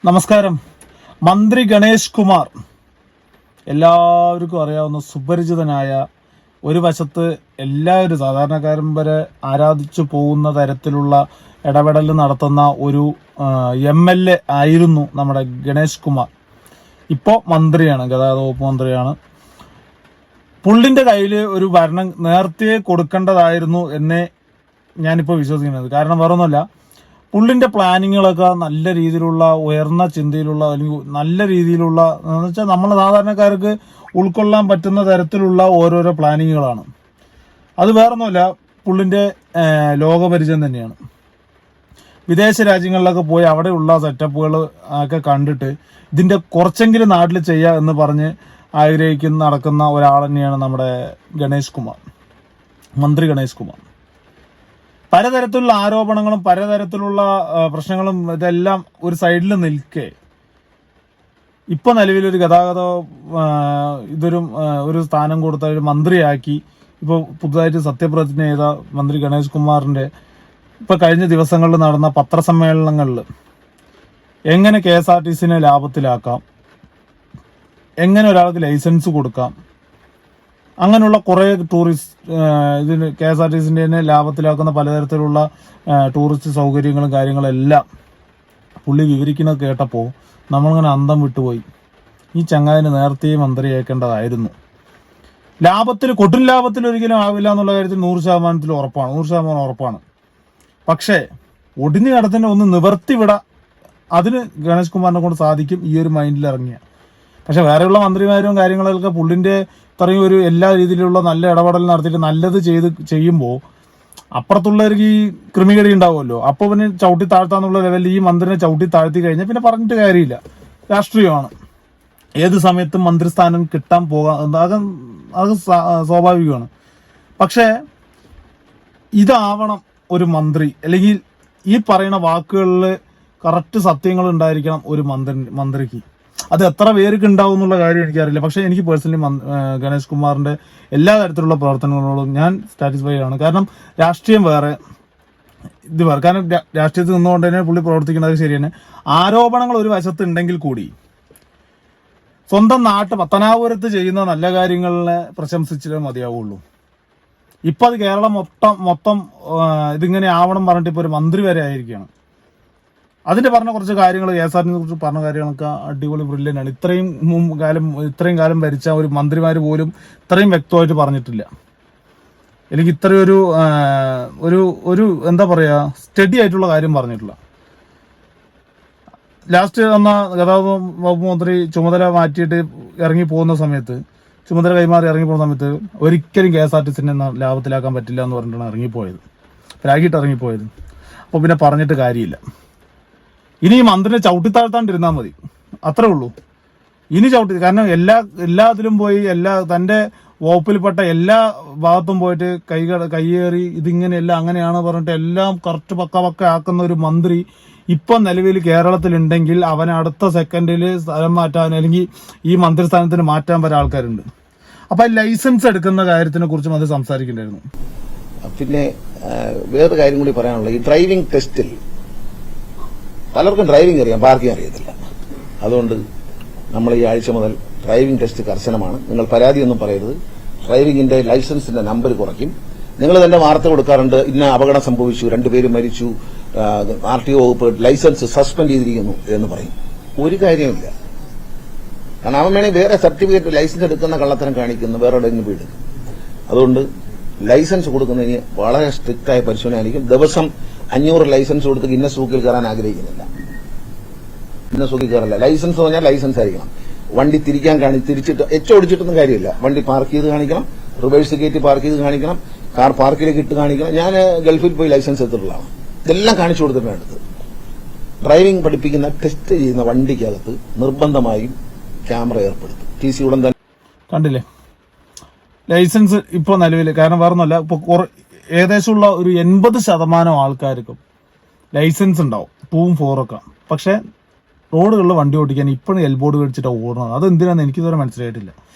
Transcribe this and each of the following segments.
നമസ്കാരം. മന്ത്രി ഗണേഷ് കുമാർ എല്ലാവർക്കും അറിയാവുന്ന സുപരിചിതനായ, ഒരു വശത്ത് എല്ലാവരും സാധാരണക്കാരൻ വരെ ആരാധിച്ചു പോകുന്ന തരത്തിലുള്ള ഇടപെടൽ നടത്തുന്ന ഒരു MLA ആയിരുന്നു നമ്മുടെ ഗണേഷ് കുമാർ. ഇപ്പോൾ മന്ത്രിയാണ്, ഗതാഗത വകുപ്പ് മന്ത്രിയാണ്. പുള്ളിന്റെ കയ്യിൽ ഒരു ഭരണം നേരത്തെ കൊടുക്കേണ്ടതായിരുന്നു എന്നേ ഞാനിപ്പോൾ വിശ്വസിക്കുന്നത്. കാരണം വേറൊന്നുമല്ല, പുള്ളിന്റെ പ്ലാനിങ്ങുകളൊക്കെ നല്ല രീതിയിലുള്ള, ഉയർന്ന ചിന്തയിലുള്ള, അല്ലെങ്കിൽ നല്ല രീതിയിലുള്ള, എന്ന് വെച്ചാൽ നമ്മൾ സാധാരണക്കാർക്ക് ഉൾക്കൊള്ളാൻ പറ്റുന്ന തരത്തിലുള്ള ഓരോരോ പ്ലാനിങ്ങുകളാണ്. അത് വേറൊന്നുമല്ല, പുള്ളിന്റെ ലോകപരിചയം തന്നെയാണ്. വിദേശ രാജ്യങ്ങളിലൊക്കെ പോയി അവിടെയുള്ള സെറ്റപ്പുകൾ ഒക്കെ കണ്ടിട്ട് ഇതിന്റെ കുറച്ചെങ്കിലും നാട്ടിൽ ചെയ്യുക എന്ന് പറഞ്ഞ് ആഗ്രഹിക്കുന്ന നടക്കുന്ന ഒരാൾ തന്നെയാണ് നമ്മുടെ ഗണേഷ് കുമാർ, മന്ത്രി ഗണേഷ് കുമാർ. പലതരത്തിലുള്ള ആരോപണങ്ങളും പലതരത്തിലുള്ള പ്രശ്നങ്ങളും ഇതെല്ലാം ഒരു സൈഡിൽ നിൽക്കെ ഇപ്പൊ നിലവിലൊരു ഗതാഗത ഒരു സ്ഥാനം കൊടുത്ത ഒരു മന്ത്രിയാക്കി ഇപ്പൊ പുതുതായിട്ട് സത്യപ്രതിജ്ഞ ചെയ്ത മന്ത്രി ഗണേഷ് കുമാറിന്റെ ഇപ്പൊ കഴിഞ്ഞ ദിവസങ്ങളിൽ നടന്ന പത്രസമ്മേളനങ്ങളിൽ എങ്ങനെ KSRTCനെ ലാഭത്തിലാക്കാം, എങ്ങനെ ഒരാൾക്ക് ലൈസൻസ് കൊടുക്കാം, അങ്ങനെയുള്ള കുറെ ഇതിന് KSRTCന്റെ തന്നെ ലാഭത്തിലാക്കുന്ന പലതരത്തിലുള്ള ടൂറിസ്റ്റ് സൗകര്യങ്ങളും കാര്യങ്ങളെല്ലാം പുള്ളി വിവരിക്കുന്നത് കേട്ടപ്പോൾ നമ്മളിങ്ങനെ അന്തം വിട്ടുപോയി. ഈ ചങ്ങാതിന് നേരത്തെ മന്ത്രിയാക്കേണ്ടതായിരുന്നു. കൊടും ലാഭത്തിൽ ഒരിക്കലും ആവില്ല എന്നുള്ള കാര്യത്തിൽ 100% ഉറപ്പാണ്. പക്ഷേ ഒടിഞ്ഞു കിടത്തിന് ഒന്ന് നിവർത്തിവിട, അതിന് ഗണേഷ് കുമാറിനെ കൊണ്ട് സാധിക്കും, ഈ ഒരു മൈൻഡിൽ ഇറങ്ങിയ. പക്ഷെ വേറെയുള്ള മന്ത്രിമാരും കാര്യങ്ങളൊക്കെ പുള്ളിന്റെ ഇത്രയും ഒരു എല്ലാ രീതിയിലുള്ള നല്ല ഇടപെടൽ നടത്തിയിട്ട് നല്ലത് ചെയ്യുമ്പോൾ അപ്പുറത്തുള്ളവർക്ക് ഈ ക്രിമികടി ഉണ്ടാവുമല്ലോ. അപ്പോൾ പിന്നെ ചവിട്ടി താഴ്ത്താന്നുള്ള ലെവലിൽ ഈ മന്ത്രിനെ ചവിട്ടി താഴ്ത്തി കഴിഞ്ഞാൽ പിന്നെ പറഞ്ഞിട്ട് കാര്യമില്ല. രാഷ്ട്രീയമാണ്, ഏത് സമയത്തും മന്ത്രിസ്ഥാനം കിട്ടാൻ അത് സ്വാഭാവികമാണ്. പക്ഷേ ഇതാവണം ഒരു മന്ത്രി, അല്ലെങ്കിൽ ഈ പറയുന്ന വാക്കുകളിൽ കറക്റ്റ് സത്യങ്ങൾ ഉണ്ടായിരിക്കണം ഒരു മന്ത്രിക്ക്. അത് എത്ര പേർക്ക് ഉണ്ടാവും എന്നുള്ള കാര്യം എനിക്കറിയില്ല. പക്ഷെ എനിക്ക് പേഴ്സണലി ഗണേഷ് കുമാറിന്റെ എല്ലാ തരത്തിലുള്ള പ്രവർത്തനങ്ങളോടും ഞാൻ സാറ്റിസ്ഫൈഡ് ആണ്. കാരണം രാഷ്ട്രീയം വേറെ, ഇത് വേറെ. കാരണം രാഷ്ട്രീയത്തിൽ നിന്നുകൊണ്ട് തന്നെ പുള്ളി പ്രവർത്തിക്കുന്നത് ശരിയാണ്. ആരോപണങ്ങൾ ഒരു വശത്ത് ഉണ്ടെങ്കിൽ കൂടി സ്വന്തം നാട്ട് പത്തനാപുരത്ത് ചെയ്യുന്ന നല്ല കാര്യങ്ങളെ പ്രശംസിച്ചിട്ടേ മതിയാവുള്ളൂ. ഇപ്പൊ അത് കേരളം മൊത്തം ഇതിങ്ങനെ ആവണം പറഞ്ഞിട്ട് ഇപ്പൊ ഒരു മന്ത്രി വരെ ആയിരിക്കുകയാണ്. അതിന്റെ പറഞ്ഞ കുറച്ച് കാര്യങ്ങൾ, KSRTCയെ കുറിച്ച് പറഞ്ഞ കാര്യങ്ങളൊക്കെ അടിപൊളി ബ്രില്യൻ്റ് ആണ്. ഇത്രയും കാലം ഭരിച്ച ഒരു മന്ത്രിമാര് പോലും ഇത്രയും വ്യക്തമായിട്ട് പറഞ്ഞിട്ടില്ല. എനിക്ക് ഇത്രയും ഒരു എന്താ പറയാ, സ്റ്റഡി ആയിട്ടുള്ള കാര്യം പറഞ്ഞിട്ടില്ല. ലാസ്റ്റ് വന്ന ഗതാഗത വകുപ്പ് മന്ത്രി ചുമതല മാറ്റിയിട്ട് ചുമതല കൈമാറി ഇറങ്ങി പോകുന്ന സമയത്ത് ഒരിക്കലും KSRTCനെ ലാഭത്തിലാക്കാൻ പറ്റില്ല എന്ന് പറഞ്ഞിട്ടാണ് ഇറങ്ങിപ്പോയത്. അപ്പൊ പിന്നെ പറഞ്ഞിട്ട് കാര്യമില്ല. ഇനി ഈ മന്ത്രിനെ ചവിട്ടിത്താഴ്ത്താണ്ടിരുന്നാൽ മതി, അത്രേ ഉള്ളൂ. ഇനി കാരണം എല്ലാത്തിലും പോയി തന്റെ വകുപ്പിൽപ്പെട്ട എല്ലാ ഭാഗത്തും പോയിട്ട് കയ്യേറി ഇതിങ്ങനെയല്ല അങ്ങനെയാണ് പറഞ്ഞിട്ട് എല്ലാം കറക്റ്റ് പക്ക ആക്കുന്ന ഒരു മന്ത്രി ഇപ്പൊ നിലവിൽ കേരളത്തിലുണ്ടെങ്കിൽ അവനെ അടുത്ത സെക്കൻഡിൽ സ്ഥലം മാറ്റാൻ, അല്ലെങ്കിൽ ഈ മന്ത്രിസ്ഥാനത്തിന് മാറ്റാൻ വരെ ആൾക്കാരുണ്ട്. അപ്പൊ ലൈസൻസ് എടുക്കുന്ന കാര്യത്തിനെ കുറിച്ചും അത് സംസാരിക്കണ്ടായിരുന്നു. പിന്നെ വേറൊരു കാര്യം കൂടി പറയാനുള്ളത്, ഈ ഡ്രൈവിംഗ് ടെസ്റ്റിൽ പലർക്കും ഡ്രൈവിംഗ് അറിയാം, പാർക്കിംഗ് അറിയത്തില്ല. അതുകൊണ്ട് നമ്മൾ ഈ ആഴ്ച മുതൽ ഡ്രൈവിംഗ് ടെസ്റ്റ് കർശനമാണ്. നിങ്ങൾ പരാതിയൊന്നും പറയരുത്. ഡ്രൈവിംഗിന്റെ ലൈസൻസിന്റെ നമ്പർ കുറയ്ക്കും. നിങ്ങൾ തന്നെ വാർത്ത കൊടുക്കാറുണ്ട്, ഇന്ന അപകടം സംഭവിച്ചു, 2 പേര് മരിച്ചു, RTO വകുപ്പ് ലൈസൻസ് സസ്പെൻഡ് ചെയ്തിരിക്കുന്നു എന്ന് പറയും. ഒരു കാര്യമില്ല. കാരണം അവൻ വേണമെങ്കിൽ വേറെ സർട്ടിഫിക്കറ്റ് ലൈസൻസ് എടുക്കുന്ന കള്ളത്തരം കാണിക്കുന്നു, വേറെ എവിടെയെങ്കിലും വീട്. അതുകൊണ്ട് ലൈസൻസ് കൊടുക്കുന്നതിന് വളരെ സ്ട്രിക്റ്റ് ആയ പരിശോധന ആയിരിക്കും. ദിവസം 500 ലൈസൻസ് കൊടുത്ത് ഗിന്നസ് ബുക്കിൽ കയറാൻ ആഗ്രഹിക്കുന്നില്ല. ഗിന്നസ് ബുക്കിൽ കയറില്ല. ലൈസൻസ് പറഞ്ഞാൽ ലൈസൻസ് ആയിരിക്കണം. വണ്ടി തിരിച്ചിട്ട് ഓടിച്ചിട്ടൊന്നും കാര്യമില്ല. വണ്ടി പാർക്ക് ചെയ്ത് കാണിക്കണം, റിവേഴ്സ് കയറ്റി പാർക്ക് ചെയ്ത് കാണിക്കണം, കാർ പാർക്കിലേക്ക് ഇട്ട് കാണിക്കണം. ഞാൻ ഗൾഫിൽ പോയി ലൈസൻസ് എടുത്തിട്ടുള്ളതാണ്. ഇതെല്ലാം കാണിച്ചു കൊടുത്തിട്ടാണ് എടുത്തത്. ഡ്രൈവിംഗ് പഠിപ്പിക്കുന്ന ടെസ്റ്റ് ചെയ്യുന്ന വണ്ടിക്കകത്ത് നിർബന്ധമായും ക്യാമറ ഏർപ്പെടുത്തും. TC ഉടൻ തന്നെ കണ്ടില്ലേ ലൈസൻസ് ഇപ്പൊ നിലവിൽ. കാരണം വേറൊന്നുമല്ല, ഇപ്പൊ ഏകദേശമുള്ള ഒരു 80% ആൾക്കാർക്കും ലൈസൻസ് ഉണ്ടാവും, 2ഉം 4ഉം ഒക്കെ. പക്ഷെ റോഡുകളിൽ വണ്ടി ഓടിക്കാൻ ഇപ്പോഴും എൽബോർഡ് മേടിച്ചിട്ടാണ് ഓടുന്നത്. അത് എന്തിനാണെന്ന് എനിക്കിതുവരെ മനസ്സിലായിട്ടില്ല.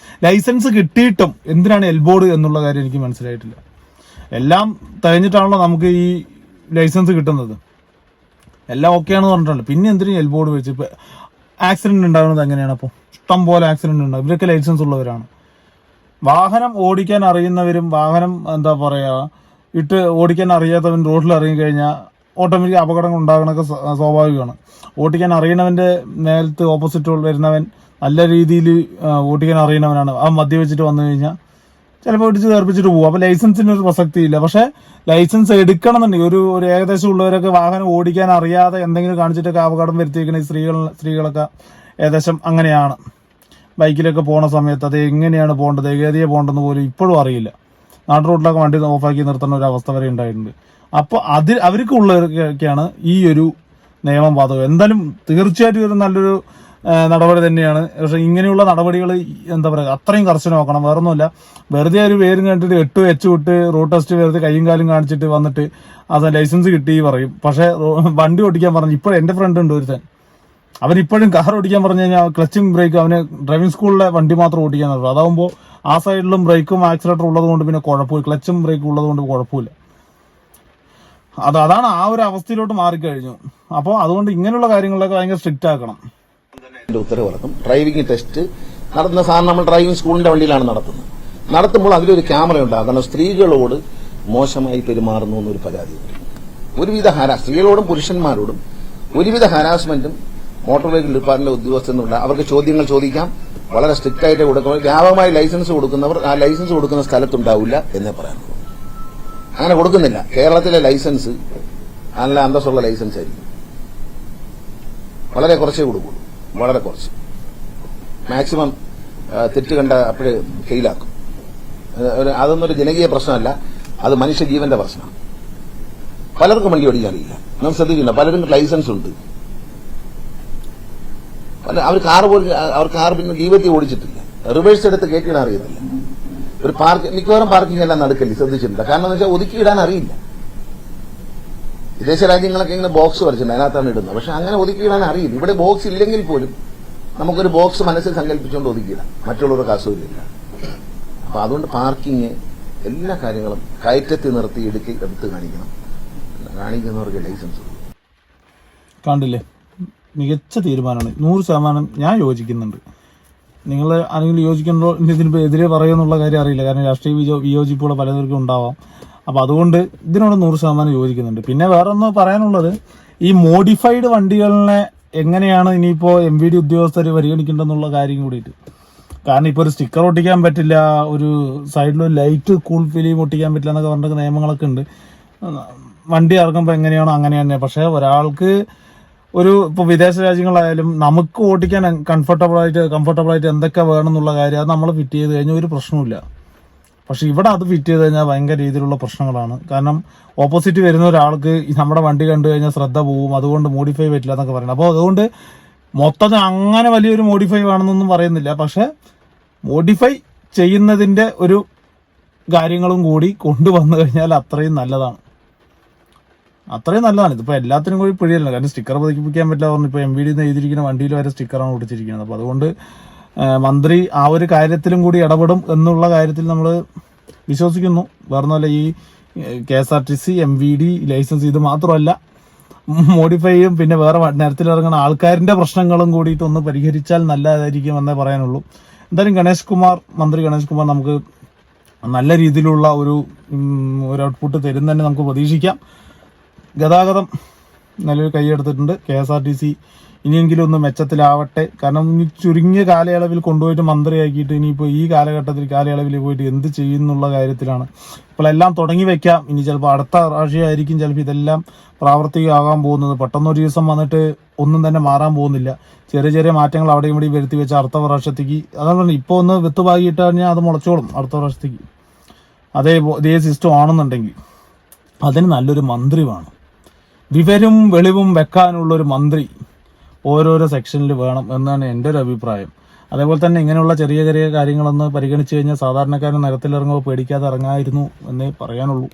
ലൈസൻസ് കിട്ടിയിട്ടും എന്തിനാണ് എൽബോർഡ് എന്നുള്ള കാര്യം എനിക്ക് മനസ്സിലായിട്ടില്ല. എല്ലാം തികഞ്ഞിട്ടാണല്ലോ നമുക്ക് ഈ ലൈസൻസ് കിട്ടുന്നത്. എല്ലാം ഓക്കെയാണെന്ന് പറഞ്ഞിട്ടുണ്ട്. പിന്നെ എന്തിനും എൽ ബോർഡ് വെച്ച് ഇപ്പൊ ആക്സിഡന്റ് ഉണ്ടാകുന്നത് എങ്ങനെയാണ്? അപ്പോൾ ഇഷ്ടം പോലെ ആക്സിഡന്റ് ഉണ്ടാവും. ഇവരൊക്കെ ലൈസൻസ് ഉള്ളവരാണ്. വാഹനം ഓടിക്കാൻ അറിയുന്നവരും വാഹനം എന്താ പറയാ ഇട്ട് ഓടിക്കാൻ അറിയാത്തവൻ റോഡിൽ ഇറങ്ങി കഴിഞ്ഞാൽ ഓട്ടോമാറ്റിക് അപകടങ്ങൾ ഉണ്ടാകണൊക്കെ സ്വാഭാവികമാണ്. ഓടിക്കാൻ അറിയണവന്റെ നേരത്ത് ഓപ്പോസിറ്റ് വരുന്നവൻ നല്ല രീതിയിൽ ഓടിക്കാൻ അറിയണവനാണ്. അവൻ മദ്യവെച്ചിട്ട് വന്നു കഴിഞ്ഞാൽ ചിലപ്പോൾ ഇടിച്ച് തെറിപ്പിച്ചിട്ട് പോകും. അപ്പൊ ലൈസൻസിന് ഒരു പ്രസക്തിയില്ല. പക്ഷെ ലൈസൻസ് എടുക്കണം എന്നുണ്ടെങ്കിൽ ഒരു ഏകദേശം ഉള്ളവരൊക്കെ വാഹനം ഓടിക്കാൻ അറിയാതെ എന്തെങ്കിലും കാണിച്ചിട്ടൊക്കെ അപകടം വരുത്തിയിരിക്കുന്ന ഈ സ്ത്രീകളൊക്കെ ഏകദേശം അങ്ങനെയാണ്. ബൈക്കിലൊക്കെ പോണ സമയത്ത് അത് എങ്ങനെയാണ് പോകേണ്ടത്, ഏകദേശം പോകേണ്ടെന്ന് പോലും ഇപ്പോഴും അറിയില്ല. നാട്ടു റോഡിലൊക്കെ വണ്ടി ഓഫാക്കി നിർത്തുന്ന ഒരു അവസ്ഥ വരെ ഉണ്ടായിട്ടുണ്ട്. അപ്പോൾ അവർക്ക് ഉള്ളവർക്കൊക്കെയാണ് ഈ ഒരു നിയമം ബാധകം. എന്തായാലും തീർച്ചയായിട്ടും ഒരു നല്ലൊരു നടപടി തന്നെയാണ്. പക്ഷെ ഇങ്ങനെയുള്ള നടപടികൾ എന്താ പറയുക അത്രയും കർശനമാക്കണം. വേറൊന്നുമില്ല, വെറുതെ ഒരു പേരും കണ്ടിട്ട് 8 വെച്ച് വിട്ട് റോഡ് ടെസ്റ്റ് വെറുതെ കൈയും കാലും കാണിച്ചിട്ട് വന്നിട്ട് അത് ലൈസൻസ് കിട്ടി പറയും. പക്ഷെ വണ്ടി ഓടിക്കാൻ പറഞ്ഞു. ഇപ്പോഴും എന്റെ ഫ്രണ്ട് ഉണ്ട് ഒരുത്തൻ, അവനിപ്പോഴും കാർ ഓടിക്കാൻ പറഞ്ഞു കഴിഞ്ഞാൽ ക്ലച്ചും ബ്രേക്കും അവന് ഡ്രൈവിംഗ് സ്കൂളിലെ വണ്ടി മാത്രം ഓടിക്കാൻ പറ്റും. അതാവുമ്പോൾ ആ സൈഡിലും ബ്രേക്കും ആക്സിലേറ്റർ ഉള്ളത് കൊണ്ട് പിന്നെ കുഴപ്പമില്ല, ക്ലച്ചും ബ്രേക്കും ഉള്ളത് കൊണ്ട് കുഴപ്പമില്ല. അതാണ് ആ ഒരു അവസ്ഥയിലോട്ട് മാറിക്കഴിഞ്ഞു. അപ്പോൾ അതുകൊണ്ട് ഇങ്ങനെയുള്ള കാര്യങ്ങളിലൊക്കെ ഭയങ്കര സ്ട്രിക്റ്റ് ആക്കണം. ഉത്തരവിറക്കും. ഡ്രൈവിംഗ് ടെസ്റ്റ് നടത്തുന്ന സാധനം നമ്മൾ ഡ്രൈവിംഗ് സ്കൂളിന്റെ വണ്ടിയിലാണ് നടത്തുമ്പോൾ അതിലൊരു ക്യാമറ ഉണ്ടാകും. കാരണം സ്ത്രീകളോട് മോശമായി പെരുമാറുന്നു എന്നൊരു പരാതി. ഒരുവിധ സ്ത്രീകളോടും പുരുഷന്മാരോടും ഒരുവിധ ഹാരാസ്മെന്റും മോട്ടോർ വെഹിക്കിൾ ഡിപ്പാർട്ട്മെന്റ് ഉദ്യോഗസ്ഥരുണ്ട്. അവർക്ക് ചോദ്യങ്ങൾ ചോദിക്കാം, വളരെ സ്ട്രിക്റ്റ് ആയിട്ട് കൊടുക്കണം. വ്യാപകമായി ലൈസൻസ് കൊടുക്കുന്നവർ ആ ലൈസൻസ് കൊടുക്കുന്ന സ്ഥലത്തുണ്ടാവില്ല എന്നേ പറയാനുള്ളൂ. അങ്ങനെ കൊടുക്കുന്നില്ല. കേരളത്തിലെ ലൈസൻസ് നല്ല അന്തസ്സുള്ള ലൈസൻസ് ആയിരിക്കും. വളരെ കുറച്ചേ കൊടുക്കുള്ളൂ, വളരെ കുറച്ച്. മാക്സിമം തെറ്റ് കണ്ട അപ്പോഴേ ഫെയിലാക്കും. അതൊന്നും ഒരു ജനകീയ പ്രശ്നമല്ല, അത് മനുഷ്യജീവന്റെ പ്രശ്നമാണ്. പലർക്കും വണ്ടി ഓടിക്കാൻ അറിയില്ല. നാം ശ്രദ്ധിക്കില്ല, പലരും ലൈസൻസ് ഉണ്ട്, അവർ കാർ പിന്നെ ജീവിതത്തിൽ ഓടിച്ചിട്ടില്ല. റിവേഴ്സ് എടുത്ത് കയറ്റിയിടാൻ അറിയത്തില്ല. ഒരു മിക്കവാറും പാർക്കിംഗ് എല്ലാം നടക്കില്ല, ശ്രദ്ധിച്ചിട്ടില്ല. കാരണം എന്ന് വെച്ചാൽ ഒതുക്കിയിടാൻ അറിയില്ല. വിദേശ രാജ്യങ്ങളൊക്കെ ഇങ്ങനെ ബോക്സ് വരച്ചിട്ടുണ്ട്, അതിനകത്താണ് ഇടുന്നത്. പക്ഷെ അങ്ങനെ ഒതുക്കിയിടാൻ അറിയില്ല. ഇവിടെ ബോക്സ് ഇല്ലെങ്കിൽ പോലും നമുക്കൊരു ബോക്സ് മനസ്സിൽ സങ്കല്പിച്ചുകൊണ്ട് ഒതുക്കിയിടാം, മറ്റുള്ളവർക്ക് അസുഖമില്ല. അപ്പൊ അതുകൊണ്ട് പാർക്കിങ് എല്ലാ കാര്യങ്ങളും കയറ്റത്തിൽ നിർത്തി എടുത്ത് കാണിക്കുന്നവർക്ക് ലൈസൻസ് കണ്ടില്ലേ? മികച്ച തീരുമാനമാണ്. 100% ഞാൻ യോജിക്കുന്നുണ്ട്. നിങ്ങൾ ആരെങ്കിലും യോജിക്കുന്നുണ്ടോ ഇതിന് എതിരെ പറയുമെന്നുള്ള കാര്യം അറിയില്ല. കാരണം രാഷ്ട്രീയ വിയോജിപ്പുകൾ പലതർക്കും ഉണ്ടാവാം. അപ്പൊ അതുകൊണ്ട് ഇതിനോട് 100% യോജിക്കുന്നുണ്ട്. പിന്നെ വേറെ ഒന്ന് പറയാനുള്ളത്, ഈ മോഡിഫൈഡ് വണ്ടികളിനെ എങ്ങനെയാണ് ഇനിയിപ്പോ MVD ഉദ്യോഗസ്ഥർ പരിഗണിക്കേണ്ടെന്നുള്ള കാര്യം കൂടിയിട്ട്. കാരണം ഇപ്പൊ ഒരു സ്റ്റിക്കർ ഒട്ടിക്കാൻ പറ്റില്ല, ഒരു സൈഡിൽ ലൈറ്റ് കൂൾ ഫിലിം ഒട്ടിക്കാൻ പറ്റില്ല എന്നൊക്കെ പറഞ്ഞ നിയമങ്ങളൊക്കെ ഉണ്ട്. വണ്ടി ഇറങ്ങുമ്പോൾ എങ്ങനെയാണോ അങ്ങനെ തന്നെ. പക്ഷെ ഒരാൾക്ക് ഇപ്പൊ വിദേശ രാജ്യങ്ങളായാലും നമുക്ക് ഓടിക്കാൻ കംഫർട്ടബിൾ ആയിട്ട് എന്തൊക്കെ വേണമെന്നുള്ള കാര്യം അത് നമ്മൾ ഫിറ്റ് ചെയ്ത് കഴിഞ്ഞാൽ ഒരു പ്രശ്നമില്ല. പക്ഷെ ഇവിടെ അത് ഫിറ്റ് ചെയ്ത് കഴിഞ്ഞാൽ ഭയങ്കര രീതിയിലുള്ള പ്രശ്നങ്ങളാണ്. കാരണം ഓപ്പോസിറ്റ് വരുന്ന ഒരാൾക്ക് നമ്മുടെ വണ്ടി കണ്ടു കഴിഞ്ഞാൽ ശ്രദ്ധ പോവും, അതുകൊണ്ട് മോഡിഫൈ പറ്റില്ല എന്നൊക്കെ പറയുന്നത്. അപ്പോൾ അതുകൊണ്ട് മൊത്തത്തിൽ അങ്ങനെ വലിയൊരു മോഡിഫൈ വേണമെന്നൊന്നും പറയുന്നില്ല. പക്ഷെ മോഡിഫൈ ചെയ്യുന്നതിന്റെ ഒരു കാര്യങ്ങളും കൂടി കൊണ്ടുവന്നു കഴിഞ്ഞാൽ അത്രയും നല്ലതാണ്. ഇതിപ്പോ എല്ലാത്തിനും കൂടി പിടിയല്ല. കാരണം സ്റ്റിക്കർ പതിപ്പിക്കാൻ പറ്റില്ല പറഞ്ഞു. ഇപ്പൊ MVD എഴുതിയിരിക്കുന്ന വണ്ടിയിൽ വരെ സ്റ്റിക്കറാണ് ഒട്ടിച്ചിരിക്കുന്നത്. അപ്പൊ അതുകൊണ്ട് മന്ത്രി ആ ഒരു കാര്യത്തിലും കൂടി ഇടപെടും എന്നുള്ള കാര്യത്തിൽ നമ്മൾ വിശ്വസിക്കുന്നു. വേറൊന്നുമല്ല, ഈ KSRTC MVD ലൈസൻസ് ഇത് മാത്രമല്ല, മോഡിഫൈയും പിന്നെ വേറെ നിരത്തിലിറങ്ങുന്ന ആൾക്കാരിന്റെ പ്രശ്നങ്ങളും കൂടിയിട്ട് ഒന്ന് പരിഹരിച്ചാൽ നല്ലതായിരിക്കും എന്നേ പറയാനുള്ളൂ. എന്തായാലും മന്ത്രി ഗണേഷ് കുമാർ നമുക്ക് നല്ല രീതിയിലുള്ള ഒരു ഔട്ട്പുട്ട് തരും തന്നെ നമുക്ക് പ്രതീക്ഷിക്കാം. ഗതാഗതം നല്ലൊരു കൈയെടുത്തിട്ടുണ്ട്. KSRTC ഇനിയെങ്കിലും ഒന്ന് മെച്ചത്തിലാവട്ടെ. കാരണം ഇനി ചുരുങ്ങിയ കാലയളവിൽ കൊണ്ടുപോയിട്ട് മന്ത്രിയാക്കിയിട്ട് ഇനിയിപ്പോൾ ഈ കാലയളവിൽ പോയിട്ട് എന്ത് ചെയ്യുന്നുള്ള കാര്യത്തിലാണ്. ഇപ്പോൾ എല്ലാം തുടങ്ങി വെക്കാം. ഇനി ചിലപ്പോൾ അടുത്ത പ്രാവശ്യമായിരിക്കും ചിലപ്പോൾ ഇതെല്ലാം പ്രാവർത്തികമാകാൻ പോകുന്നത്. പെട്ടെന്നൊരു ദിവസം വന്നിട്ട് ഒന്നും തന്നെ മാറാൻ പോകുന്നില്ല. ചെറിയ ചെറിയ മാറ്റങ്ങൾ അവിടെയും ഇവിടെ വരുത്തി വെച്ച അടുത്ത പ്രാവശ്യത്തേക്ക് അതാണ്. ഇപ്പോൾ ഒന്ന് വിത്ത് പാകിയിട്ട് കഴിഞ്ഞാൽ അത് മുളച്ചോളും അടുത്ത പ്രാവശ്യത്തേക്ക്. അതേ സിസ്റ്റം ആണെന്നുണ്ടെങ്കിൽ അതിന് നല്ലൊരു മന്ത്രി വേണം. വിവരവും വെളിവും വെക്കാനുള്ളൊരു മന്ത്രി ഓരോരോ സെക്ഷനിൽ വേണം എന്നാണ് എൻ്റെ ഒരു അഭിപ്രായം. അതേപോലെ തന്നെ ഇങ്ങനെയുള്ള ചെറിയ ചെറിയ കാര്യങ്ങളൊന്ന് പരിഗണിച്ചു കഴിഞ്ഞാൽ സാധാരണക്കാരൻ നിരത്തിലിറങ്ങുമ്പോൾ പേടിക്കാതെ ഇറങ്ങായിരുന്നു എന്നേ പറയാനുള്ളൂ.